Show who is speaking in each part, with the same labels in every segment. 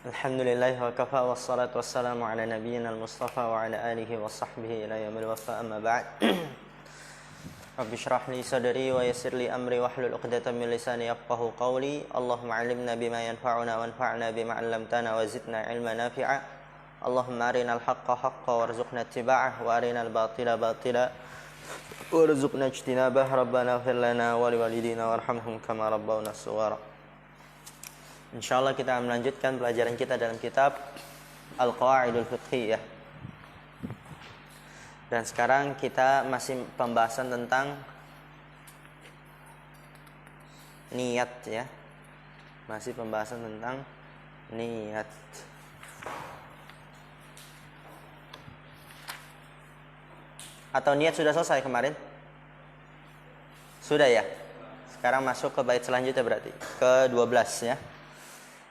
Speaker 1: Alhamdulillah wa kafa wassalatu wassalamu ala nabiyyina al-mustafa wa ala alihi wa sahbihi ila yaumil wafa amma ba'd. Rabbi shrah li sadri wa yassir li amri wahlul 'uqdatam min lisani yafqahu qawli. Allahumma 'allimna bima yanfa'una wanfa'na bima 'allamtana wa zidna 'ilman nafi'a. Allahumma arinal haqqa haqqan warzuqna ittiba'ah wa arinal batila batila warzuqna ijtinabah. Rabbana ighfir lana wa liwalidina warhamhum kama rabbawna shighara. Insyaallah kita akan melanjutkan pelajaran kita dalam kitab Al-Qawaidul Fiqhiyah. Dan sekarang kita masih pembahasan tentang niat ya. Masih pembahasan tentang niat. Atau niat sudah selesai kemarin? Sudah ya? Sekarang masuk ke bait selanjutnya berarti ke-12 ya.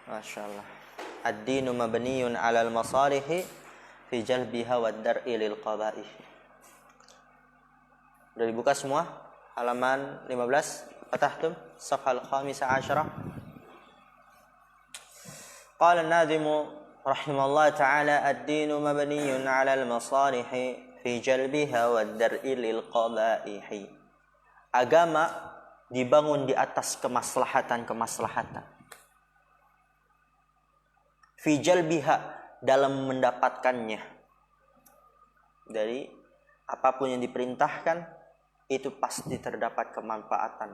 Speaker 1: Masya Allah. Ad-dinu mabniyun 'alal masalihi fi jalbiha wad dar'i lil qaba'ih. Sudah dibuka semua? Halaman 15. Fatahtum safhal khamisah asyarah. Qala an-nadhimu rahimallahu ta'ala ad-dinu mabniyun 'alal masalihi fi jalbiha wad dar'i lil qaba'ih. Agama dibangun di atas kemaslahatan-kemaslahatan. Fi jalbiha, dalam mendapatkannya. Dari apapun yang diperintahkan itu pasti terdapat kemanfaatan,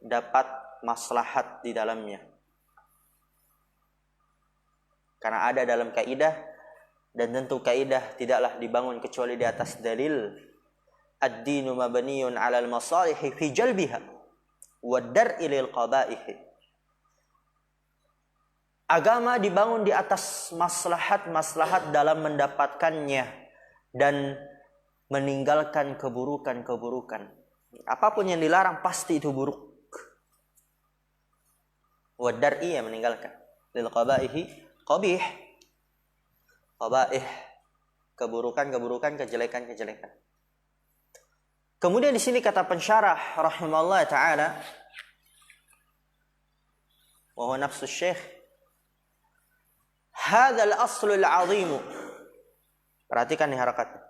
Speaker 1: dapat maslahat di dalamnya. Karena ada dalam kaidah, dan tentu kaidah tidaklah dibangun kecuali di atas dalil. Ad-dinu mabniyun 'alal masalihi fi jalbiha wad dar'i lil qaba'ih. Agama dibangun di atas maslahat-maslahat dalam mendapatkannya dan meninggalkan keburukan-keburukan. Apapun yang dilarang pasti itu buruk. Wadar'i yang meninggalkan. Lil qabaihi qabih. Qabaih, keburukan-keburukan, kejelekan-kejelekan. Kemudian di sini kata pensyarah rahimallahu taala, wa huwa nafsu syekh, hadzal aslul azim. Perhatikan nih harakatnya.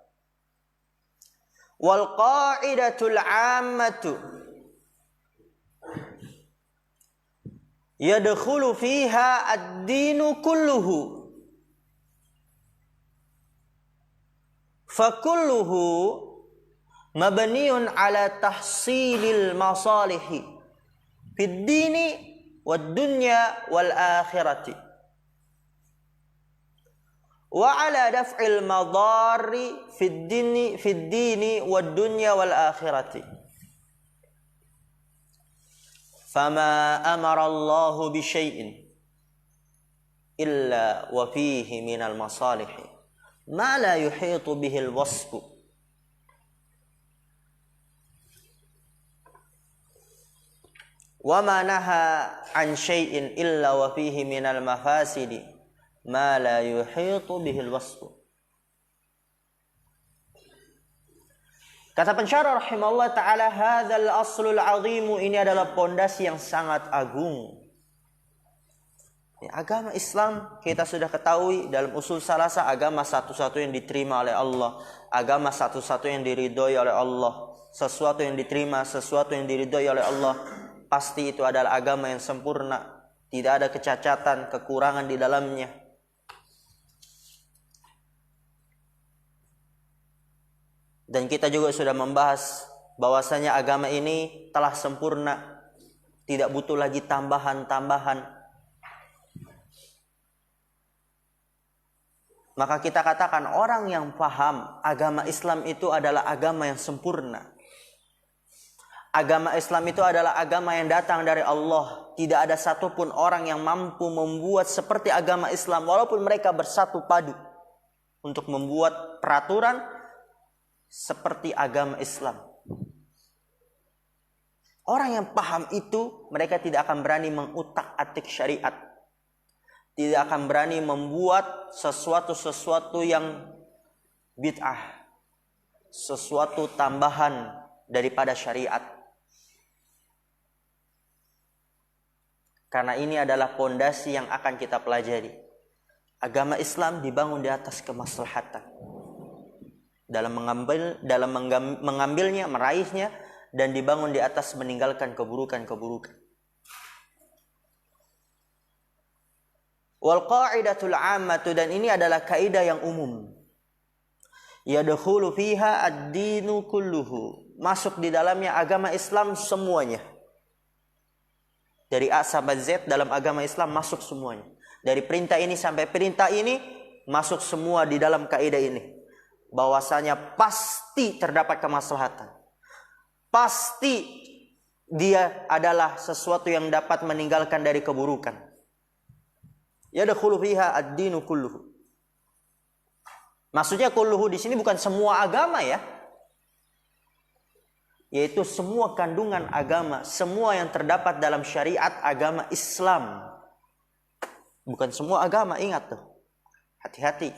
Speaker 1: Wal qa'idatul 'ammatu yadkhulu fiha ad-dinu kulluhu fakulluhu mabniyun 'ala tahsilil masalihi fid dini wad dunya wal akhirati wa ala daf'il madari fid dini wad dunya wal akhirati. Fama amara Allahu bi syai'in illa wa fihi minal masalih ma la yuhitu bihi al wasf wa ma naha an syai'in illa wa fihi minal mafasidi ma la yuhitu bihil wasfu. Kata pensyarah rahimahullah ta'ala, hadzal aslul azimu, ini adalah pondasi yang sangat agung. Agama Islam kita sudah ketahui dalam usul salasa, agama satu-satu yang diterima oleh Allah, agama satu-satu yang diridhoi oleh Allah. Sesuatu yang diterima, sesuatu yang diridhoi oleh Allah, pasti itu adalah agama yang sempurna, tidak ada kecacatan, kekurangan di dalamnya. Dan kita juga sudah membahas bahwasanya agama ini telah sempurna, tidak butuh lagi tambahan-tambahan. Maka kita katakan orang yang paham agama Islam itu adalah agama yang sempurna. Agama Islam itu adalah agama yang datang dari Allah. Tidak ada satupun orang yang mampu membuat seperti agama Islam, walaupun mereka bersatu padu untuk membuat peraturan seperti agama Islam. Orang yang paham itu, mereka tidak akan berani mengutak-atik syariat. Tidak akan berani membuat sesuatu yang bid'ah, sesuatu tambahan daripada syariat. Karena ini adalah pondasi yang akan kita pelajari. Agama Islam dibangun di atas kemaslahatan. Dalam mengambilnya, meraihnya, dan dibangun di atas meninggalkan keburukan-keburukan. Wal qa'idatul 'ammatu, dan ini adalah kaidah yang umum. Yadkhulu fiha ad-dinu kulluhu. Masuk di dalamnya agama Islam semuanya. Dari A sampai Z dalam agama Islam masuk semuanya. Dari perintah ini sampai perintah ini masuk semua di dalam kaidah ini. Bahwasanya pasti terdapat kemaslahatan. Pasti dia adalah sesuatu yang dapat meninggalkan dari keburukan. Yadkhulu fiha ad-dinu kulluhu. Maksudnya kulluhu di sini bukan semua agama ya. Yaitu semua kandungan agama, semua yang terdapat dalam syariat agama Islam. Bukan semua agama, ingat tuh. Hati-hati.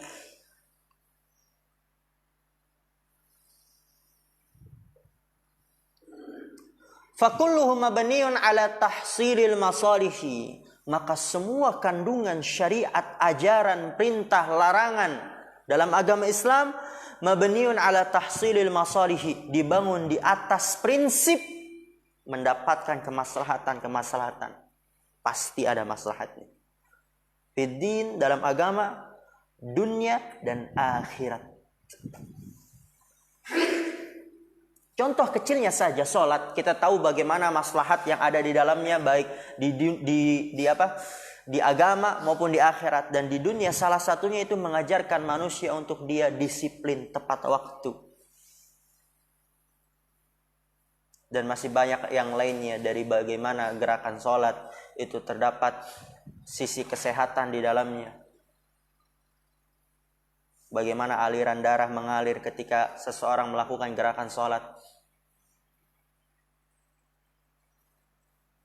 Speaker 1: Fakulluhu mabniun ala tahsilil masalihi. Maka semua kandungan syariat, ajaran, perintah, larangan dalam agama Islam mabniun ala tahsilil masalihi, dibangun di atas prinsip mendapatkan kemaslahatan-kemaslahatan. Pasti ada maslahatnya. Fiddin, dalam agama, dunia dan akhirat. Contoh kecilnya saja sholat, kita tahu bagaimana maslahat yang ada di dalamnya, baik di agama maupun di akhirat. Dan di dunia salah satunya itu mengajarkan manusia untuk dia disiplin tepat waktu. Dan masih banyak yang lainnya dari bagaimana gerakan sholat itu terdapat sisi kesehatan di dalamnya. Bagaimana aliran darah mengalir ketika seseorang melakukan gerakan sholat.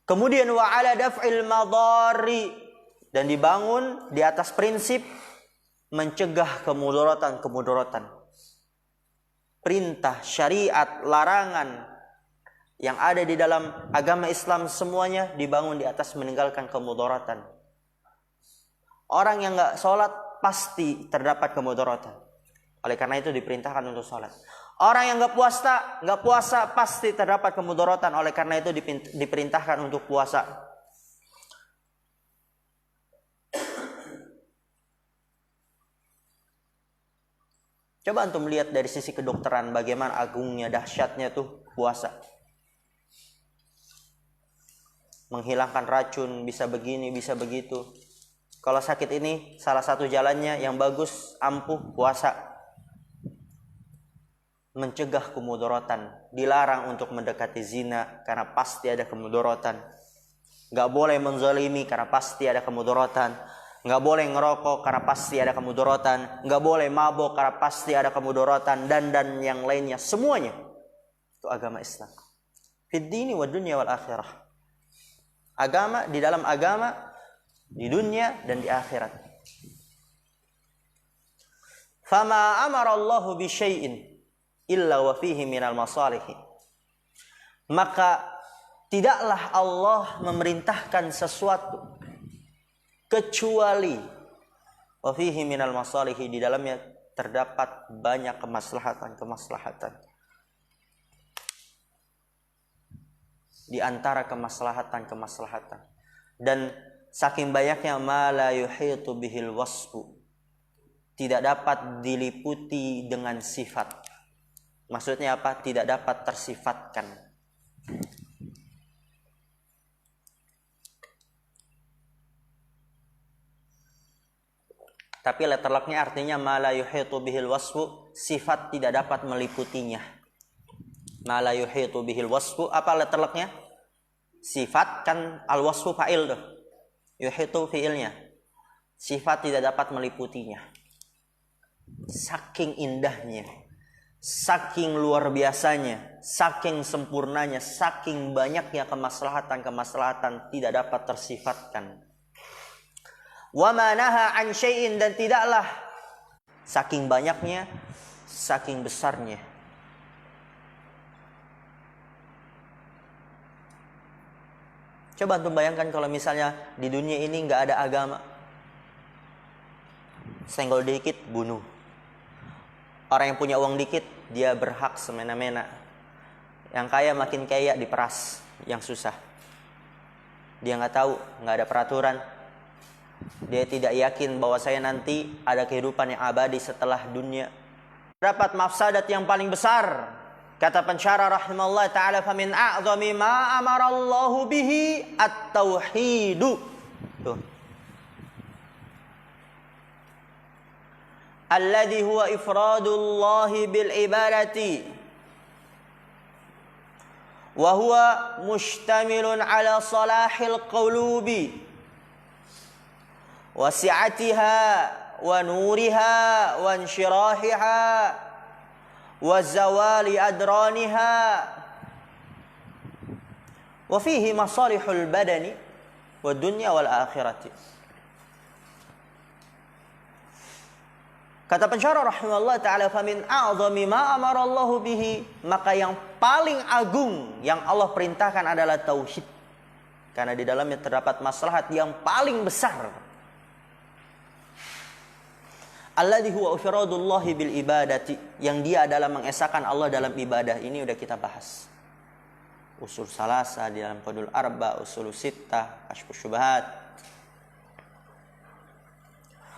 Speaker 1: Kemudian wa ala daf'il madari, dan dibangun di atas prinsip mencegah kemudaratan. Perintah, syariat, larangan yang ada di dalam agama Islam semuanya dibangun di atas meninggalkan kemudaratan. Orang yang enggak sholat pasti terdapat kemudaratan. Oleh karena itu diperintahkan untuk sholat. Orang yang enggak puasa pasti terdapat kemudaratan. Oleh karena itu diperintahkan untuk puasa. Coba antum lihat dari sisi kedokteran bagaimana agungnya, dahsyatnya tuh puasa. Menghilangkan racun, bisa begini, bisa begitu. Kalau sakit ini salah satu jalannya yang bagus, ampuh, puasa. Mencegah kemudaratan, dilarang untuk mendekati zina karena pasti ada kemudaratan. Enggak boleh menzalimi karena pasti ada kemudaratan. Enggak boleh ngerokok karena pasti ada kemudaratan. Enggak boleh mabuk karena pasti ada kemudaratan, dan yang lainnya semuanya. Itu agama Islam. Fid dini wa dunya wal akhirah. Agama di dalam agama, di dunia dan di akhirat. Fama amara Allahu bi syai'in illa wa fihi minal masalihi. Maka tidaklah Allah memerintahkan sesuatu kecuali wa fihi minal masalihi, di dalamnya terdapat banyak kemaslahatan. Di antara kemaslahatan. Dan saking banyaknya ma la yuhitu bihil wasfu, tidak dapat diliputi dengan sifat. Maksudnya apa? Tidak dapat tersifatkan. Tapi letter lucknya artinya ma la yuhitu bihil wasfu, sifat tidak dapat meliputinya. Ma la yuhitu bihil wasfu, apa letter lucknya? Sifat, kan al wasfu fa'il tuh. Yuhitu fi'ilnya. Sifat tidak dapat meliputinya. Saking indahnya, saking luar biasanya, saking sempurnanya, saking banyaknya kemaslahatan tidak dapat tersifatkan. Wa ma naha an syai'in, dan tidaklah, saking banyaknya, saking besarnya. Coba antum bayangkan kalau misalnya di dunia ini nggak ada agama. Senggol dikit, bunuh. Orang yang punya uang dikit, dia berhak semena-mena. Yang kaya makin kaya, diperas. Yang susah, dia nggak tahu, nggak ada peraturan. Dia tidak yakin bahwa saya nanti ada kehidupan yang abadi setelah dunia. Dapat mafsadat yang paling besar. Kata pensyarah rahimahullah ta'ala, famin a'zami ma amarallahu bihi at-tauhidu. Tuh. Alladhi huwa ifradullahi bil ibadati. Wa huwa mustamilun ala salahil qulubi. Wa si'atiha wa nuriha wa insyirahiha. Wa zawali adraniha. Wa fihi masalihul badani wa dunya wal akhirati. Kata pensyarah rahimahullah ta'ala, famin a'zami ma amarallahu bihi, maka yang paling agung yang Allah perintahkan adalah tauhid. Karena di dalamnya terdapat maslahat yang paling besar. Alladhi huwa ifradullahi bil ibadati, yang dia adalah mengesahkan Allah dalam ibadah. Ini udah kita bahas. Usul salasa di dalam qadul arba, usul sittah, kashfus syubhat.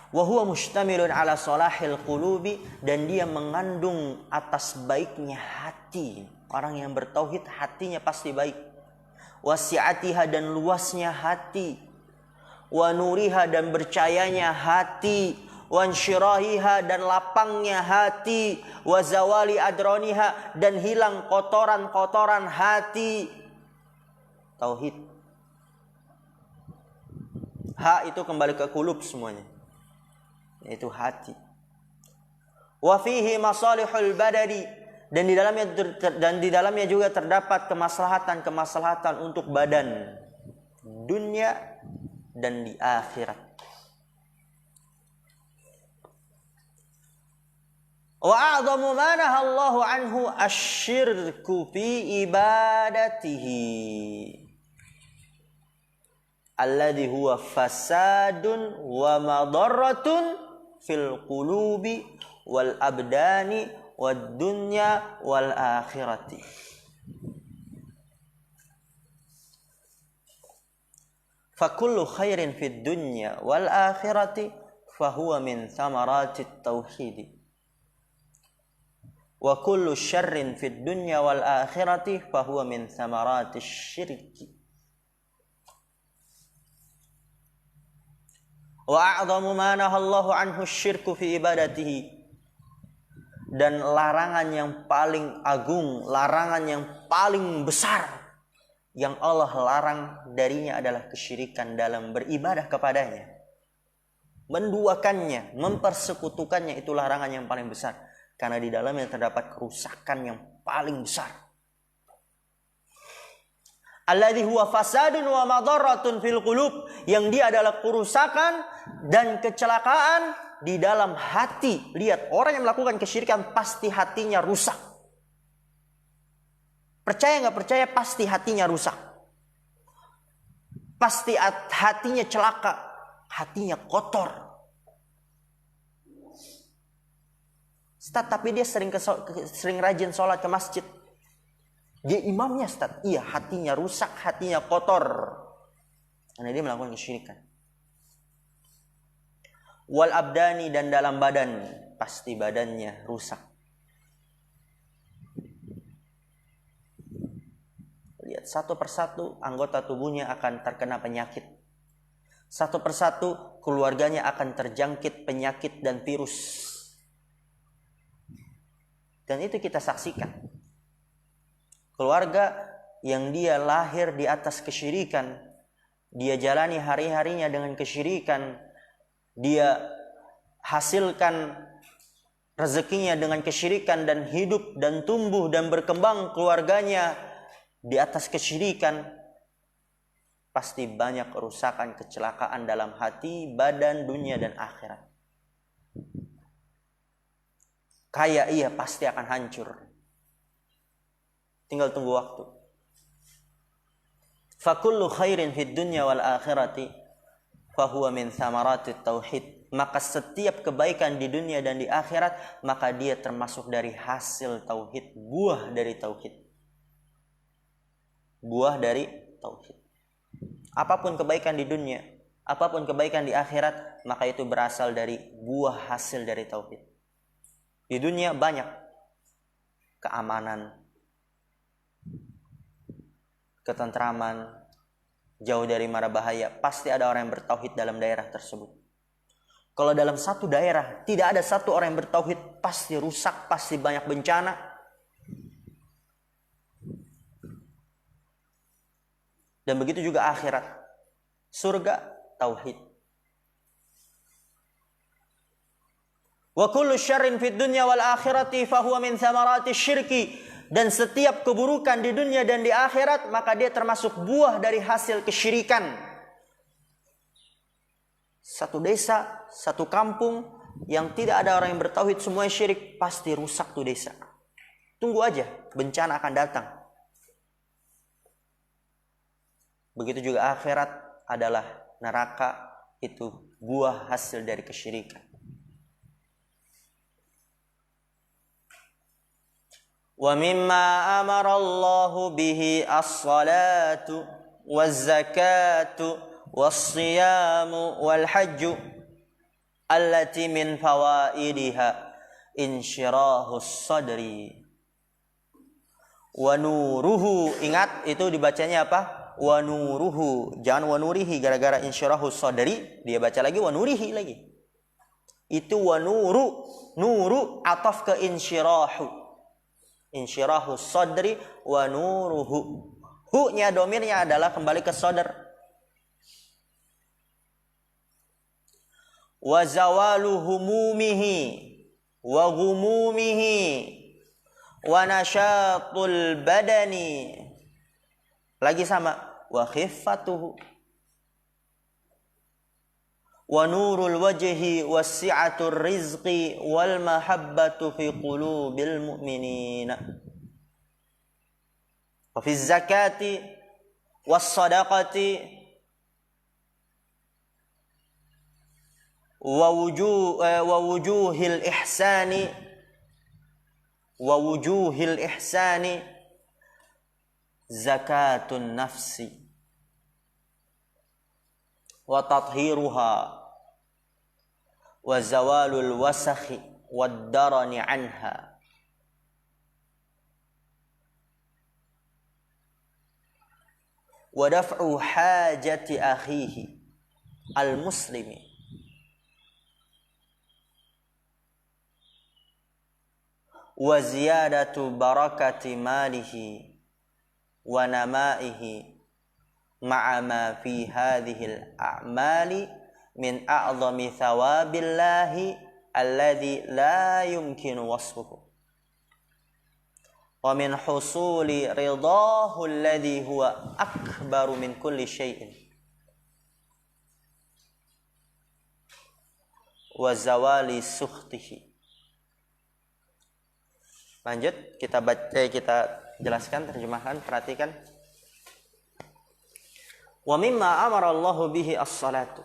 Speaker 1: Wa huwa mustamilun ala salahil qulubi, dan dia mengandung atas baiknya hati. Orang yang bertauhid hatinya pasti baik. Wasi'atiha, dan luasnya hati. Wa nuriha, dan bercahayanya hati. Wa insyirahiha, dan lapangnya hati. Wa zawali adraniha, dan hilang kotoran-kotoran hati. Tauhid. Ha itu kembali ke kulub semuanya, yaitu hati. Wa fihi masalihul badani, dan di dalamnya juga terdapat kemaslahatan untuk badan, dunia dan di akhirat. Wa a'zamu ma nahallahu anhu asyirku fi ibadatihi, alladhi huwa fasadun wa madarratun fil qulubi wal abdani wad dunya wal akhirati. Fa kullu khairin fid dunya wal akhirati fa huwa min thamaratit tauhid. Wa kullu syarrin fid dunya wal akhirati fa huwa min thamaratis syirki. Wa a'zamu ma nahallahu anhu syirku fi ibadatihi, dan larangan yang paling agung, larangan yang paling besar yang Allah larang darinya adalah kesyirikan dalam beribadah kepadanya. Menduakannya, mempersekutukannya, itu larangan yang paling besar, karena di dalamnya terdapat kerusakan yang paling besar. Alladhi huwa fasadun wa madarratun fil qulub, yang dia adalah kerusakan dan kecelakaan di dalam hati. Lihat, orang yang melakukan kesyirikan pasti hatinya rusak. Percaya nggak percaya, pasti hatinya rusak. Pasti hatinya celaka, hatinya kotor. Ustaz, tapi dia sering rajin sholat ke masjid. Dia imamnya, Ustaz. Iya, hatinya rusak, hatinya kotor. Karena dia melakukan kesyirikan. Wal abdani, dan dalam badan, pasti badannya rusak. Lihat, satu persatu anggota tubuhnya akan terkena penyakit. Satu persatu keluarganya akan terjangkit penyakit dan virus. Dan itu kita saksikan. Keluarga yang dia lahir di atas kesyirikan, dia jalani hari-harinya dengan kesyirikan, dia hasilkan rezekinya dengan kesyirikan, dan hidup dan tumbuh dan berkembang keluarganya di atas kesyirikan, pasti banyak kerusakan, kecelakaan dalam hati, badan, dunia, dan akhirat. Kaya iya, pasti akan hancur. Tinggal tunggu waktu. Fakullu khairin fid dunya wal akhirati fahuwa min thamaratit tauhid. Maka setiap kebaikan di dunia dan di akhirat, maka dia termasuk dari hasil tauhid, buah dari tauhid. Buah dari tauhid. Apapun kebaikan di dunia, apapun kebaikan di akhirat, maka itu berasal dari buah hasil dari tauhid. Di dunia banyak keamanan, ketentraman, jauh dari mara bahaya. Pasti ada orang yang bertauhid dalam daerah tersebut. Kalau dalam satu daerah tidak ada satu orang yang bertauhid, pasti rusak, pasti banyak bencana. Dan begitu juga akhirat. Surga, tauhid. Wa kullu syarrin fid dunya wal akhirati fahuwa min thamarati syirki. Dan setiap keburukan di dunia dan di akhirat, maka dia termasuk buah dari hasil kesyirikan. Satu desa, satu kampung yang tidak ada orang yang bertauhid, semuanya syirik, pasti rusak tuh desa. Tunggu aja, bencana akan datang. Begitu juga akhirat adalah neraka, itu buah hasil dari kesyirikan. Wa mimma amara Allahu bihi as-salatu waz-zakatu was-siyamu wal-hajju allati min fawaidiha insyirahus sadri wa nuruhu. Ingat itu dibacanya apa? Wa nuruhu, jangan wa nurihi, gara-gara insyirahus sadri dia baca lagi wa nurihi lagi. Itu wa nuru, nuru ataf ke insyirahu, insyirahus sadri wa nuruhu. Hu-nya domirnya adalah kembali ke sadr. Wa zawalu humumihi wa gumumihi wa nashatul badani. Lagi sama, wa khiffatuhu wa nurul wajhi wasi'atur rizqi wal mahabbatu fi qulubil mu'minina. Wa fi zakati was sadaqati wa wujuhil ihsani zakatun nafsi wa tathiruha wa zawalul wasakhi wad darani anha wa daf'u hajati akhihi al muslimi wa ziyadatu barakati malihi wa namaihi ma'a ma fi hadhil a'mali min a'zami thawabillahi alladhi la yumkinu wasfuhu wa min husuli ridahu alladhi huwa akbaru min kulli syai'in wa zawali sukhtihi. Lanjut, kita jelaskan terjemahan, perhatikan. Wa mimma amara Allahu bihi as-salatu.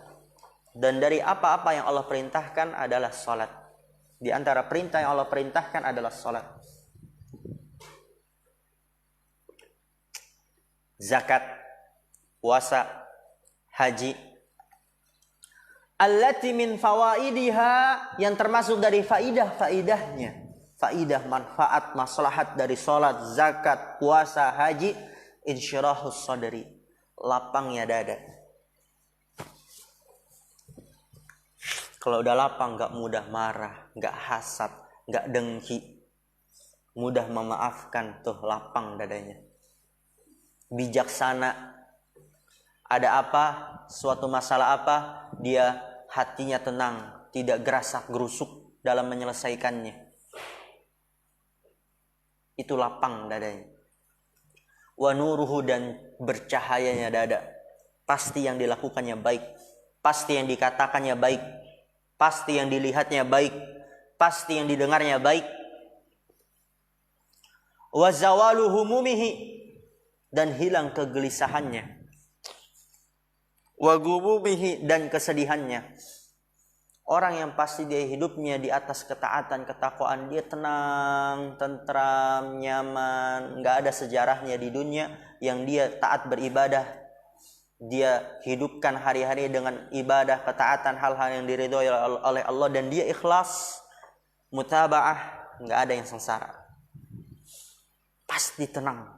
Speaker 1: Dan dari apa-apa yang Allah perintahkan adalah salat. Di antara perintah yang Allah perintahkan adalah salat. Zakat, puasa, haji. Allati min fawaidiha, yang termasuk dari faidah-faidahnya. Faidah, manfaat, maslahat dari salat, zakat, puasa, haji, insyirahus sadri, lapangnya dada. Kalau udah lapang, gak mudah marah, gak hasad, gak dengki, mudah memaafkan, tuh lapang dadanya. Bijaksana, ada apa, suatu masalah apa, dia hatinya tenang, tidak gerasak gerusuk dalam menyelesaikannya. Itu lapang dadanya. Wa nuruhu, dan bercahayanya dada. Pasti yang dilakukannya baik, pasti yang dikatakannya baik, pasti yang dilihatnya baik, pasti yang didengarnya baik. Wa zawalu humumihi, dan hilang kegelisahannya. wa gumumihi, dan kesedihannya. Orang yang pasti dia hidupnya di atas ketaatan, ketakwaan, dia tenang, tentram, nyaman, nggak ada sejarahnya di dunia yang dia taat beribadah. Dia hidupkan hari-hari dengan ibadah, ketaatan, hal-hal yang diridhoi oleh Allah, dan dia ikhlas, mutabaah, nggak ada yang sengsara. Pasti tenang.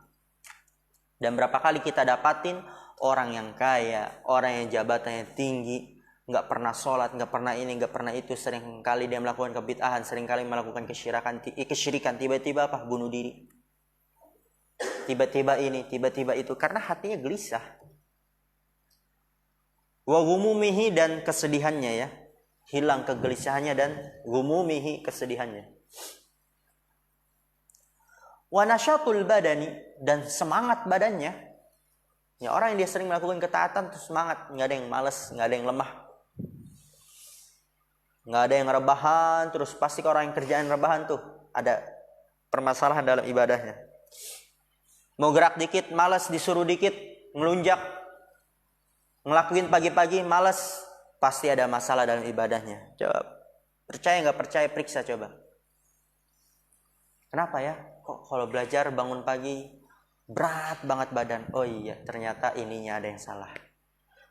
Speaker 1: Dan berapa kali kita dapatin orang yang kaya, orang yang jabatannya tinggi, nggak pernah sholat, nggak pernah ini, nggak pernah itu, sering kali dia melakukan kebid'ahan, sering kali melakukan kesyirikan, tiba-tiba apa? Bunuh diri. Tiba-tiba ini, tiba-tiba itu, karena hatinya gelisah. Wa gumumihi, dan kesedihannya ya, hilang kegelisahannya, dan gumumihi, kesedihannya. Wa nasyatul badani, dan semangat badannya. Ya, orang yang dia sering melakukan ketaatan tuh semangat, nggak ada yang malas, nggak ada yang lemah, nggak ada yang rebahan. Terus pasti orang yang kerjaan rebahan tuh ada permasalahan dalam ibadahnya. Mau gerak dikit malas, disuruh dikit ngelunjak, ngelakuin pagi-pagi malas, pasti ada masalah dalam ibadahnya. Coba, percaya nggak percaya, periksa coba. Kenapa ya? Kok kalau belajar bangun pagi berat banget badan? Oh iya, ternyata ininya ada yang salah.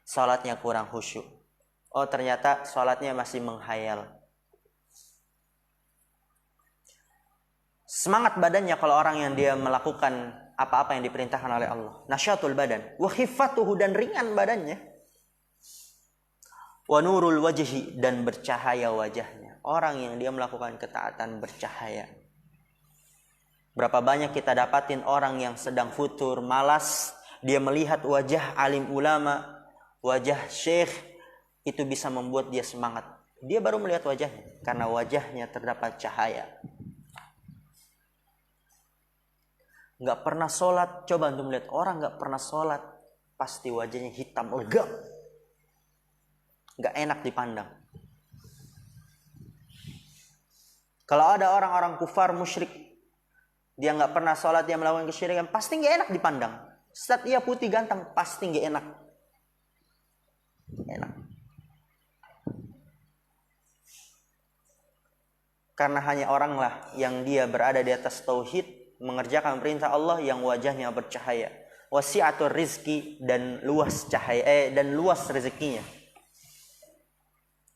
Speaker 1: Salatnya kurang khusyuk. Oh ternyata salatnya masih menghayal. Semangat badannya kalau orang yang dia melakukan apa-apa yang diperintahkan oleh Allah. Nasyatul badan. Wa khifatuhu, dan ringan badannya. Wa nurul wajhi, dan bercahaya wajahnya. Orang yang dia melakukan ketaatan bercahaya. Berapa banyak kita dapatin orang yang sedang futur, malas, dia melihat wajah alim ulama, wajah syekh, itu bisa membuat dia semangat. Dia baru melihat wajahnya, karena wajahnya terdapat cahaya. Nggak pernah sholat, coba untuk melihat orang nggak pernah sholat, pasti wajahnya hitam, legam, nggak enak dipandang. Kalau ada orang-orang kufar, musyrik, dia nggak pernah sholat, dia melakukan kesyirikan, pasti nggak enak dipandang. Saat ia putih ganteng, pasti nggak enak. Enak. Karena hanya oranglah yang dia berada di atas tauhid, mengerjakan perintah Allah, yang wajahnya bercahaya. Wasi'atur rizki, dan luas cahaya, dan luas rezekinya.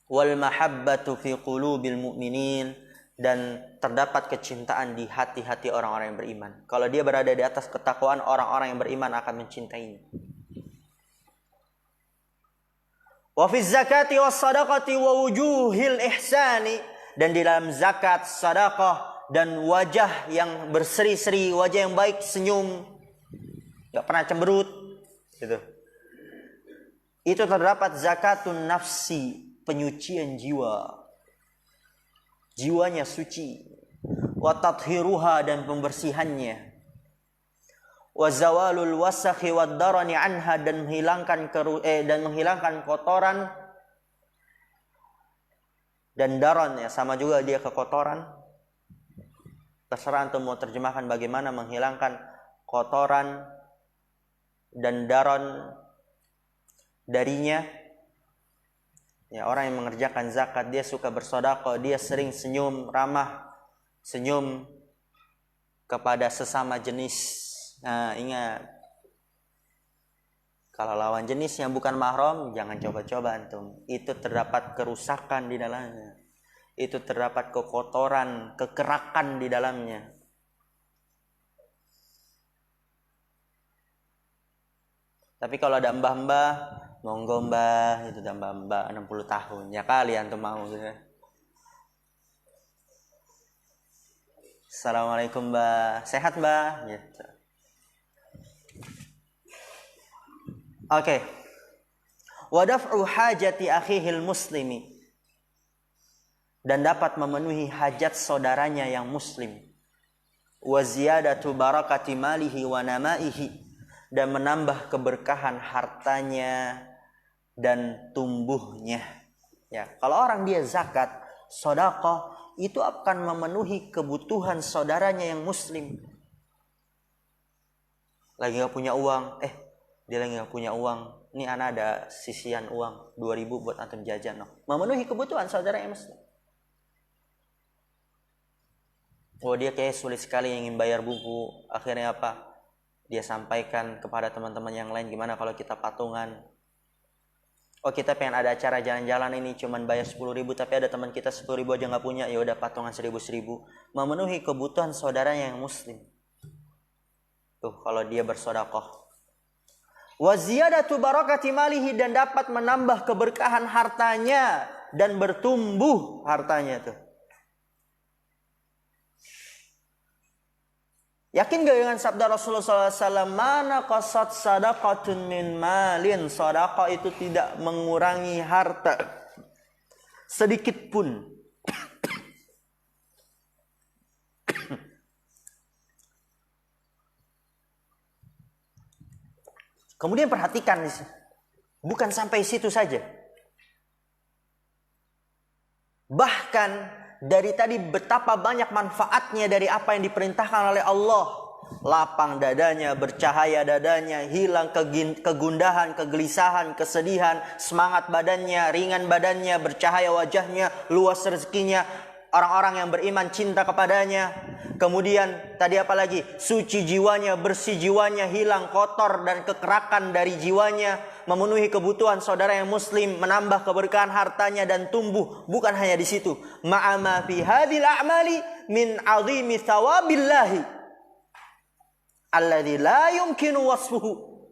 Speaker 1: Wal mahabbatu fi qulubil mu'minin, dan terdapat kecintaan di hati-hati orang-orang yang beriman. Kalau dia berada di atas ketakwaan, orang-orang yang beriman akan mencintainya. Wa fi zakati was sadaqati wa wujuhil ihsani, dan di dalam zakat, sedekah, dan wajah yang berseri-seri, wajah yang baik, senyum, enggak pernah cemberut, gitu. Itu terdapat zakatun nafsi, penyucian jiwa. Jiwanya suci. Wa tathiruha, dan pembersihannya. Wa zawalul wasakhi wad darani anha, dan menghilangkan kotoran dan daron, ya sama juga dia kekotoran. Terserah antum mau terjemahkan bagaimana, menghilangkan kotoran dan daron darinya. Ya, orang yang mengerjakan zakat, dia suka bersedekah, dia sering senyum, ramah, senyum kepada sesama jenis. Nah, ingat, kalau lawan jenis yang bukan mahram, jangan coba-coba antum. Itu terdapat kerusakan di dalamnya. Itu terdapat kekotoran, kekerakan di dalamnya. Tapi kalau ada mbah-mbah, monggo mbah, itu udah mbah 60 tahun. Ya kali antum mau gitu. Assalamualaikum mbah, sehat mbah? Gitu. Oke. Wa daf'u hajati akhihil muslimi, dan dapat memenuhi hajat saudaranya yang muslim. Wa ziyadatu barakati malihi wa namaihi, dan menambah keberkahan hartanya dan tumbuhnya. Ya, kalau orang dia zakat, sedekah, itu akan memenuhi kebutuhan saudaranya yang muslim. Lagi enggak punya uang, Dia lagi nggak punya uang. Ini ana ada sisian uang 2.000 buat antum jajan. Memenuhi kebutuhan saudara yang muslim. Oh, dia kayak sulit sekali ingin bayar buku. Akhirnya apa? Dia sampaikan kepada teman-teman yang lain, gimana kalau kita patungan? Oh, kita pengen ada acara jalan-jalan ini cuman bayar 10.000, tapi ada teman kita 10.000 aja nggak punya, ya udah patungan 1.000. Memenuhi kebutuhan saudaranya yang muslim. Tuh, kalau dia bersedekah. Wa ziyadatu barakati malihi, dan dapat menambah keberkahan hartanya dan bertumbuh hartanya tuh. Yakin gak dengan sabda Rasulullah SAW, mana qasat sadaqatun min malin, sedekah itu tidak mengurangi harta sedikit pun. Kemudian perhatikan, bukan sampai situ saja. Bahkan dari tadi betapa banyak manfaatnya dari apa yang diperintahkan oleh Allah. Lapang dadanya, bercahaya dadanya, hilang kegundahan, kegelisahan, kesedihan, semangat badannya, ringan badannya, bercahaya wajahnya, luas rezekinya. Orang-orang yang beriman cinta kepadanya. Kemudian tadi apa lagi? Suci jiwanya, bersih jiwanya, hilang kotor dan kekerakan dari jiwanya. Memenuhi kebutuhan saudara yang muslim, menambah keberkahan hartanya dan tumbuh. Bukan hanya di situ. Ma'ama fi hadhil a'mali min 'azimi thawabillahi alladzi la yumkinu wasfuhu.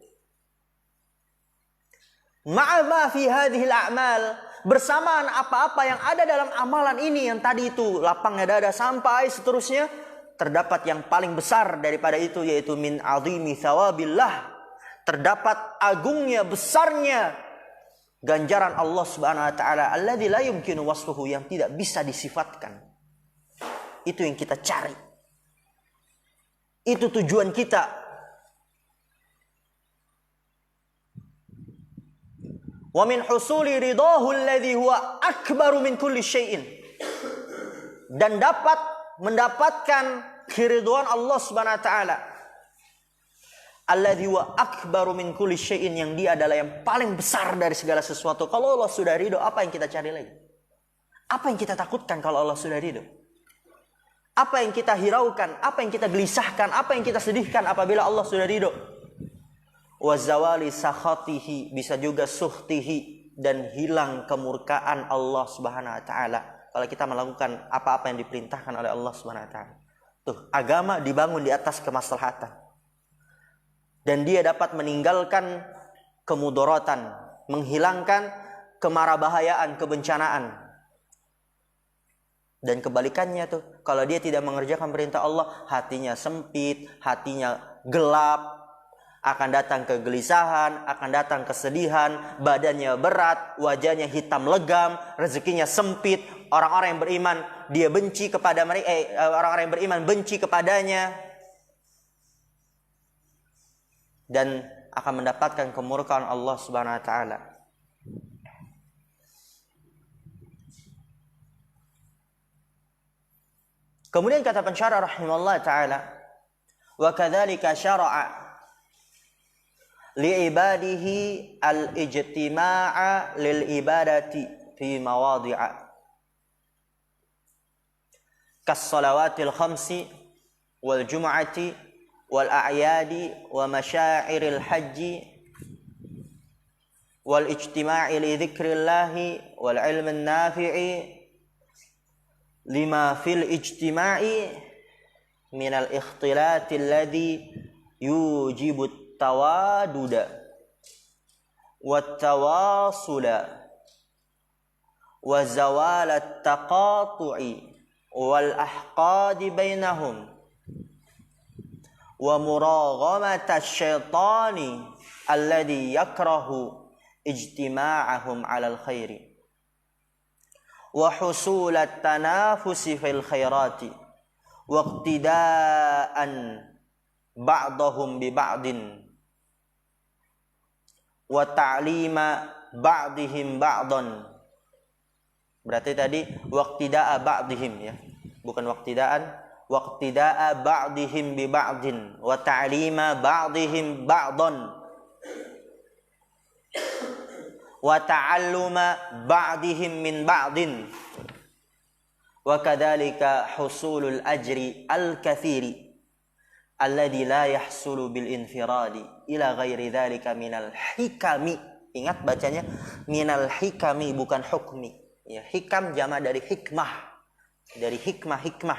Speaker 1: Ma'ama fi hadhil a'mal, bersamaan apa-apa yang ada dalam amalan ini, yang tadi itu lapangnya dada sampai seterusnya, terdapat yang paling besar daripada itu, yaitu min 'azimi thawabillah. Terdapat agungnya, besarnya ganjaran Allah Subhanahu wa taala, alladzi la yumkinu wasfuhu, yang tidak bisa disifatkan. Itu yang kita cari. Itu tujuan kita. Wa min husuli ridahu alladzi huwa akbaru min kulli syai'in. Dan dapat mendapatkan keridhaan Allah Subhanahu wa taala, alladzi huwa akbaru min kulli syai'in, yang dia adalah yang paling besar dari segala sesuatu. Kalau Allah sudah ridho, apa yang kita cari lagi? Apa yang kita takutkan kalau Allah sudah ridho? Apa yang kita hiraukan? Apa yang kita gelisahkan? Apa yang kita sedihkan apabila Allah sudah ridho? Wa zawali sakhatihi, bisa juga suhtihi, dan hilang kemurkaan Allah Subhanahu wa taala kalau kita melakukan apa-apa yang diperintahkan oleh Allah Subhanahu wa taala. Tuh, agama dibangun di atas kemaslahatan. Dan dia dapat meninggalkan kemudaratan, menghilangkan kemarabahayaan, kebencanaan. Dan kebalikannya tuh, kalau dia tidak mengerjakan perintah Allah, hatinya sempit, hatinya gelap, akan datang kegelisahan, akan datang kesedihan, badannya berat, wajahnya hitam legam, rezekinya sempit. Orang-orang yang beriman dia benci kepada mereka, orang-orang yang beriman benci kepadanya, dan akan mendapatkan kemurkaan Allah Subhanahu wa taala. Kemudian kata pensyarah rahimahullah taala, wa kadzalika syara'a li ibadihi al-ijtima'a lil ibadati fi mawadhi'a kas salawatil khamsi wal jum'ati wal a'yadi wa masyairil haji wal ijtima'i li dzikrillahi wal ilmin nafi'i lima fil ijtima'i minal ikhtilati alladhi yujibu tawaduda wat tawasula wa zawal at-taqatu'i wal ahqadi bainahum wa muraghamata asy-syaitani alladhi yakrahu ijtima'ahum 'alal khairi wa husulat tanafusi fil khairati wa iqtidaan ba'dahum bi ba'din wa ta'lima ba'dihim ba'dan. Berarti tadi waqtida'a ba'dihim, ya, bukan waqtidaan, waqtida'a ba'dihim bi ba'din wa ta'lima ba'dihim ba'dan. wa ta'alluma ba'dihim min ba'din wa kadzalika husulul ajri al-katsiri alladzi la yahsulu bil infiradi ila ghairi dzalika minal hikami. Ingat bacanya minal hikami bukan hukmi. Ya, hikam jamak dari hikmah. Dari hikmah.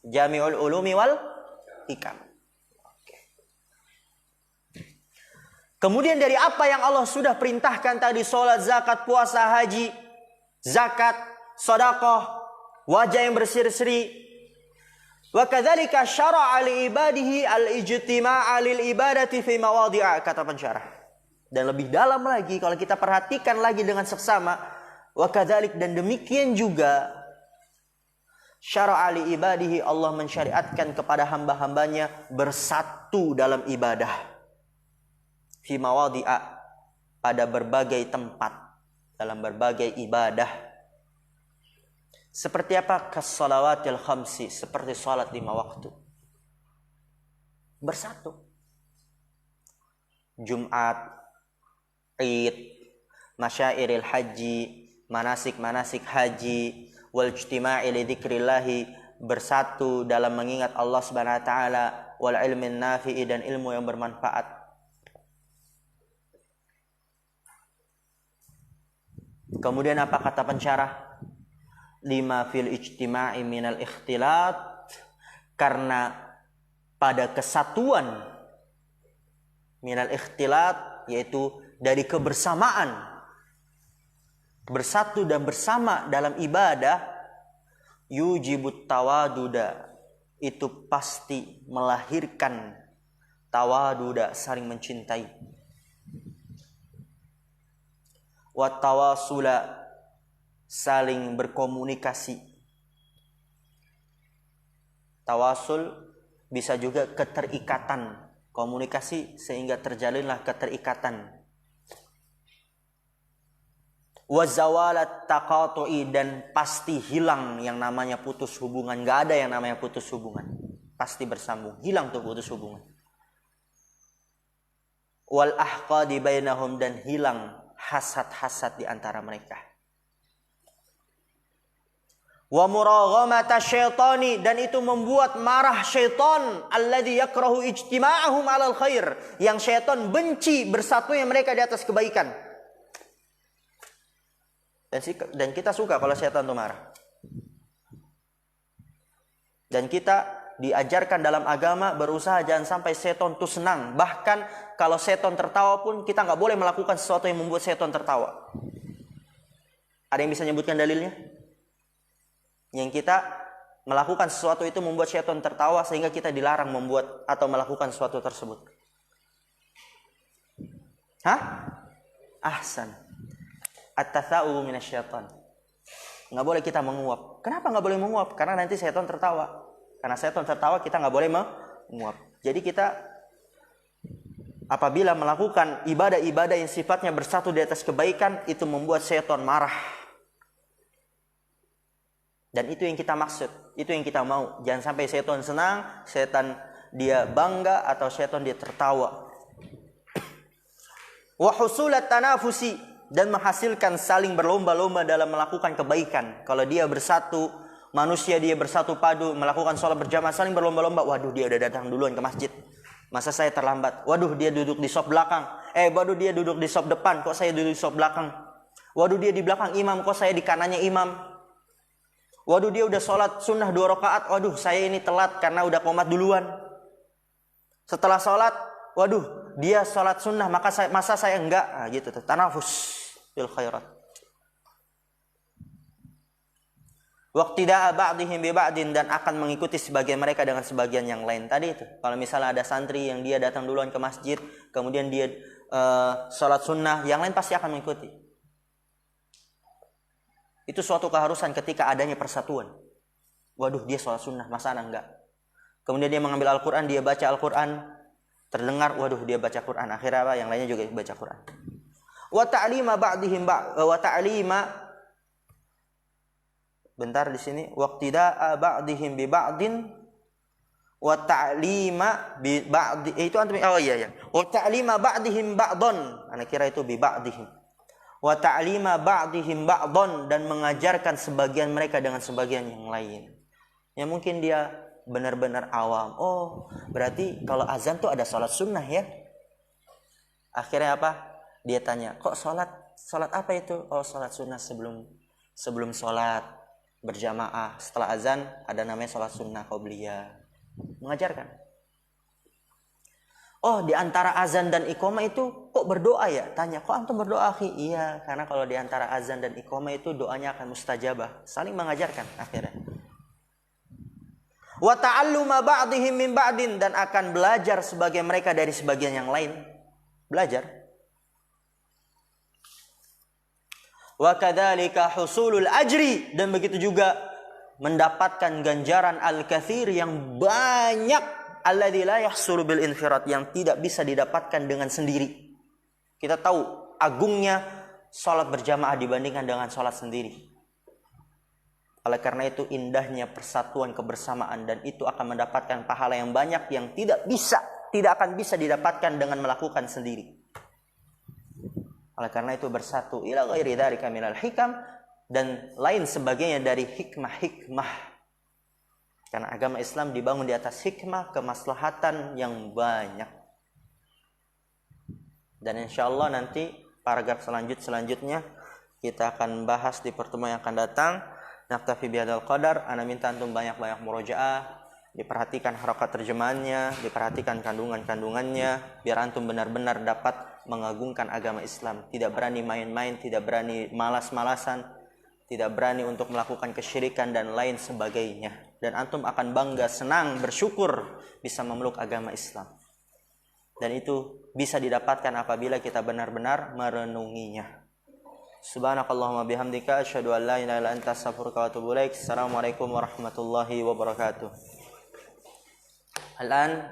Speaker 1: Jami'ul ulumi wal hikam. Kemudian dari apa yang Allah sudah perintahkan tadi, sholat, zakat, puasa, haji, zakat, sedekah, wajah yang berseri-seri. Wa kadzalika syara'a li ibadihi al-ijtima'a lil ibadati fi mawadhi'a, kata pensyarah. Dan lebih dalam lagi kalau kita perhatikan lagi dengan seksama, wa kadzalik, dan demikian juga syara'a li ibadihi, Allah mensyariatkan kepada hamba-hambanya bersatu dalam ibadah. Fi mawadhi'a, pada berbagai tempat, dalam berbagai ibadah. Seperti apa? Kas-shalawatil khamsi, seperti salat 5 waktu. Bersatu. Jumat, Id, masyairil haji, manasik haji, wal ijtima'i li dzikrillahi, bersatu dalam mengingat Allah Subhanahu wa taala, wal ilmin nafi'i, dan ilmu yang bermanfaat. Kemudian apa kata pensyarah? Lima fil ijtima'i minal ikhtilat, karena pada kesatuan minal ikhtilat, yaitu dari kebersamaan, bersatu dan bersama dalam ibadah, yujibut tawaduda, itu pasti melahirkan tawaduda, saling mencintai. Wattawasula, saling berkomunikasi. Tawasul bisa juga keterikatan, komunikasi sehingga terjalinlah keterikatan. Wazawalat taqatu'i, dan pasti hilang yang namanya putus hubungan. Gak ada yang namanya putus hubungan, pasti bersambung. Hilang tuh putus hubungan. Wal ahqadi bainahum, dan hilang hasad-hasad di antara mereka. Wa muraghamata syaitani, dan itu membuat marah syaitan, alladzi yakrahu ijtima'ahum 'alal khair, yang syaitan benci bersatunya mereka di atas kebaikan. Dan kita suka kalau syaitan itu marah. Dan kita diajarkan dalam agama berusaha jangan sampai syaitan itu senang. Bahkan kalau syaitan tertawa pun kita nggak boleh melakukan sesuatu yang membuat syaitan tertawa. Ada yang bisa menyebutkan dalilnya? Yang kita melakukan sesuatu itu membuat syaitan tertawa sehingga kita dilarang membuat atau melakukan sesuatu tersebut. Hah? Ahsan. At-tatha'u minasyaitan. Nggak boleh kita menguap. Kenapa nggak boleh menguap? Karena nanti syaitan tertawa. Karena syaitan tertawa, kita nggak boleh menguap. Jadi kita apabila melakukan ibadah-ibadah yang sifatnya bersatu di atas kebaikan, itu membuat syaitan marah. Dan itu yang kita maksud, itu yang kita mau. Jangan sampai syaitan senang, syaitan dia bangga, atau syaitan dia tertawa. Wa husulat tanafusi, dan menghasilkan saling berlomba-lomba dalam melakukan kebaikan. Kalau dia bersatu, manusia dia bersatu padu melakukan sholat berjamaah, saling berlomba-lomba. Waduh, dia udah datang duluan ke masjid, masa saya terlambat? Waduh, dia duduk di sop belakang. Waduh, dia duduk di sop depan, kok saya duduk di sop belakang? Waduh, dia di belakang imam, kok saya di kanannya imam? Waduh, dia udah sholat sunnah 2 rakaat. Waduh, saya ini telat karena udah qomat duluan. Setelah sholat, waduh, dia sholat sunnah, masa saya enggak? Nah, gitu tuh, tanafus bil khairat. Waqtida'a ba'dihim bi ba'din, dan akan mengikuti sebagian mereka dengan sebagian yang lain. Tadi itu, kalau misalnya ada santri yang dia datang duluan ke masjid, kemudian dia sholat sunnah, yang lain pasti akan mengikuti. Itu suatu keharusan ketika adanya persatuan. Waduh, dia sholat sunnah, masa anak enggak? Kemudian dia mengambil Al-Quran, dia baca Al-Quran, terdengar, waduh, dia baca Quran. Akhirnya apa? Yang lainnya juga baca Quran. Wa ta'lima ba'dihim wa ta'lima, bentar di sini, waqtida'a ba'dihim bi ba'din wa ta'lima bi ba'di itu antum wa ta'lima ba'dihim ba'dhan, ana kira itu bi ba'dihim, wa ta'lima ba'dihim ba'dhan, dan mengajarkan sebagian mereka dengan sebagian yang lain. Ya mungkin dia benar-benar awam, oh berarti kalau azan tuh ada sholat sunnah ya. Akhirnya apa, dia tanya, kok sholat apa itu? Oh sholat sunnah sebelum sholat berjamaah, setelah azan ada namanya sholat sunnah qobliyah. Mengajarkan. Oh di antara azan dan iqamah itu kok berdoa ya? Tanya, kok antum berdoa akhi? Iya, karena kalau di antara azan dan iqamah itu doanya akan mustajabah. Saling mengajarkan akhirnya. Wa ta'alluma ba'dihim min ba'din, dan akan belajar sebagian mereka dari sebagian yang lain. Belajar. Wa kadzalika husulul ajri, dan begitu juga mendapatkan ganjaran al-katsir yang banyak, alladzi la yahsulu bil infirad, yang tidak bisa didapatkan dengan sendiri. Kita tahu agungnya salat berjamaah dibandingkan dengan salat sendiri. Oleh karena itu indahnya persatuan kebersamaan, dan itu akan mendapatkan pahala yang banyak yang tidak akan bisa didapatkan dengan melakukan sendiri. Oleh karena itu bersatu, ila ghairi dzalika minal hikam, dan lain sebagainya dari hikmah-hikmah. Karena agama Islam dibangun di atas hikmah, kemaslahatan yang banyak. Dan insyaallah nanti paragraf selanjutnya kita akan bahas di pertemuan yang akan datang. Naktafi bihadzal qadar. Ana minta antum banyak-banyak murojaah, diperhatikan harokat terjemahannya, diperhatikan kandungan-kandungannya, biar antum benar-benar dapat mengagungkan agama Islam. Tidak berani main-main, tidak berani malas-malasan, tidak berani untuk melakukan kesyirikan dan lain sebagainya. Dan antum akan bangga, senang, bersyukur bisa memeluk agama Islam. Dan itu bisa didapatkan apabila kita benar-benar merenunginya. Subhanakallahumma bihamdika asyhadu an la ilaha illa anta astaghfiruka wa atubu ilaik. Assalamualaikum warahmatullahi wabarakatuh. Al-an